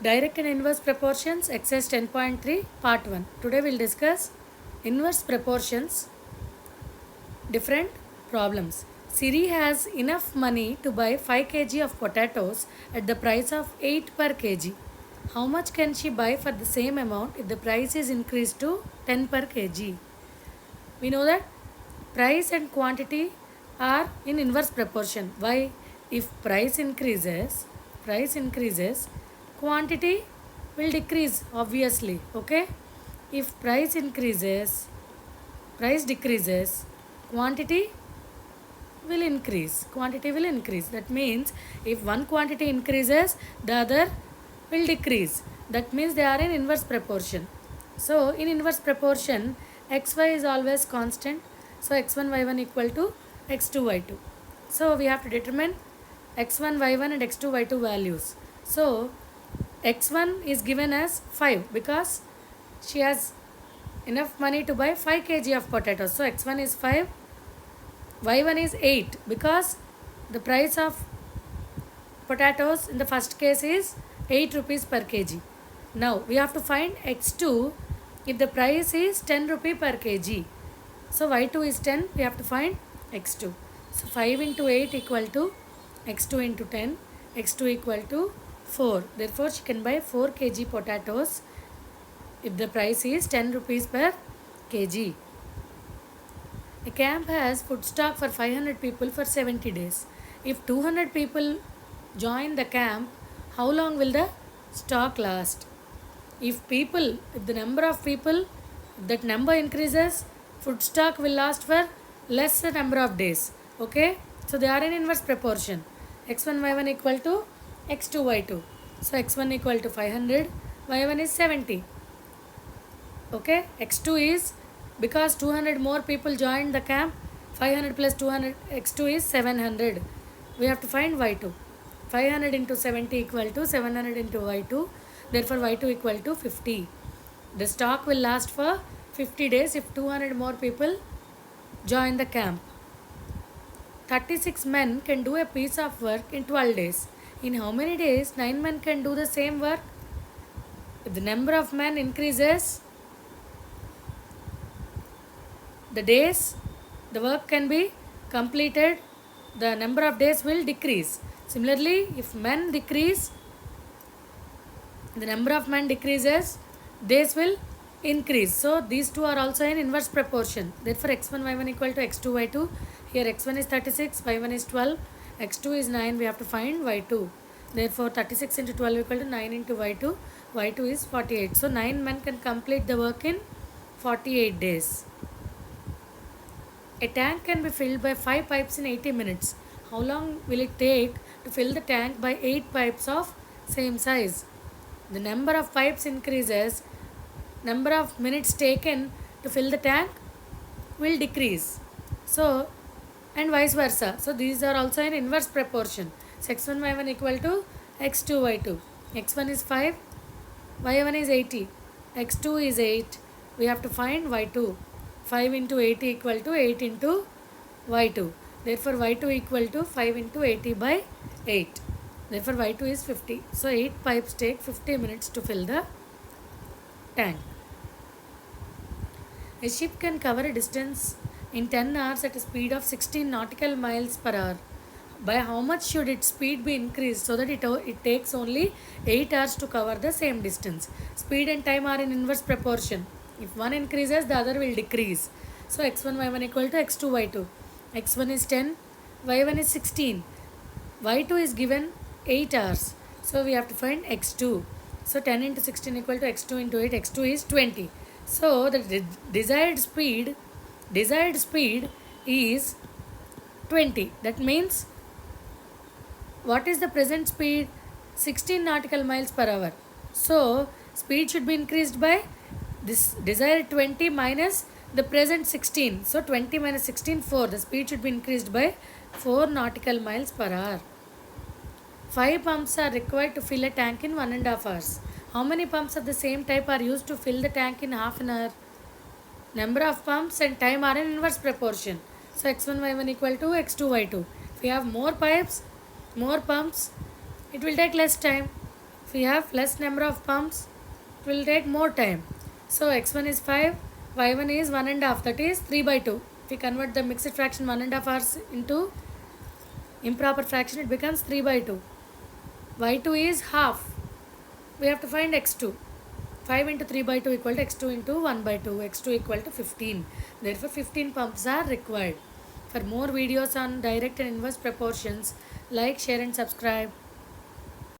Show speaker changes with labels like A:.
A: Direct and inverse proportions, exercise 10.3, part 1. Today we'll discuss inverse proportions, different problems. Siri has enough money to buy 5 kg of potatoes at the price of 8 per kg. How much can she buy for the same amount if the price is increased to 10 per kg? We know that price and quantity are in inverse proportion. Why? If price increases, quantity will decrease obviously. Okay? If price decreases, quantity quantity will increase. That means if one quantity increases, the other will decrease. That means they are in inverse proportion. So in inverse proportion, xy is always constant. So x1 y1 equal to x2 y2. So we have to determine x1 y1 and x2 y2 values. So x1 is given as 5 because she has enough money to buy 5 kg of potatoes. So x1 is 5, y1 is 8 because the price of potatoes in the first case is 8 rupees per kg. Now we have to find x2 if the price is 10 rupee per kg. So y2 is 10, we have to find x2. So 5 into 8 equal to x2 into 10, x2 equal to 4. Therefore she can buy 4 kg potatoes if the price is 10 rupees per kg. A camp has food stock for 500 people for 70 days. If 200 people join the camp, how long will the stock last? If the number of people, if that number increases, food stock will last for less number of days. Okay? So they are in inverse proportion. x1 y1 equal to x2 y2. So x1 equal to 500, y1 is 70. Okay? x2 is because 200 more people joined the camp, 500 plus 200, x2 is 700. We have to find y2. 500 into 70 equal to 700 into y2. Therefore y2 equal to 50. The stock will last for 50 days if 200 more people join the camp. 36 men can do a piece of work in 12 days. In how many days 9 men can do the same work? If the number of men increases, the work can be completed, the number of days will decrease. Similarly, if men decrease, the number of men decreases, days will increase. So these two are also in inverse proportion. Therefore x1 y1 equal to x2 y2. Here x1 is 36, y1 is 12, x2 is 9. We have to find y2. Therefore 36 into 12 equal to 9 into y2. y2 is 48. So 9 men can complete the work in 48 days. A tank can be filled by 5 pipes in 80 minutes. How long will it take to fill the tank by 8 pipes of same size? The number of pipes increases, number of minutes taken to fill the tank will decrease. So, and vice versa. So, these are also in inverse proportion. So, x1 y1 equal to x2 y2. x1 is 5, y1 is 80, x2 is 8. We have to find y2. 5 into 80 equal to 8 into y2. Therefore, y2 equal to 5 into 80 by 8. Therefore, y2 is 50. So, 8 pipes take 50 minutes to fill the tank. A ship can cover a distance in 10 hours at a speed of 16 nautical miles per hour. By how much should its speed be increased so that it takes only 8 hours to cover the same distance? Speed and time are in inverse proportion. If one increases, the other will decrease. So x1 y1 equal to x2 y2. x1 is 10, y1 is 16. y2 is given 8 hours. So we have to find x2. So 10 into 16 equal to x2 into 8. x2 is 20. So the desired speed is 20. That means what is the present speed? 16 nautical miles per hour. So speed should be increased by this desired 20 minus the present 16. So 20 minus 16, 4. The speed should be increased by 4 nautical miles per hour. 5 pumps are required to fill a tank in 1.5 hours. How many pumps of the same type are used to fill the tank in half an hour? Number of pumps and time are in inverse proportion. So x1 y1 equal to x2 y2. If we have more pipes, more pumps, it will take less time. If we have less number of pumps, it will take more time. So x1 is 5, y1 is 1 and half, that is 3 by 2. If we convert the mixed fraction 1 and half hours into improper fraction, it becomes 3 by 2. y2 is half. We have to find x2. 5 into 3 by 2 equal to x2 into 1 by 2. x2 equal to 15. Therefore, 15 pumps are required. For more videos on direct and inverse proportions, like, share and subscribe.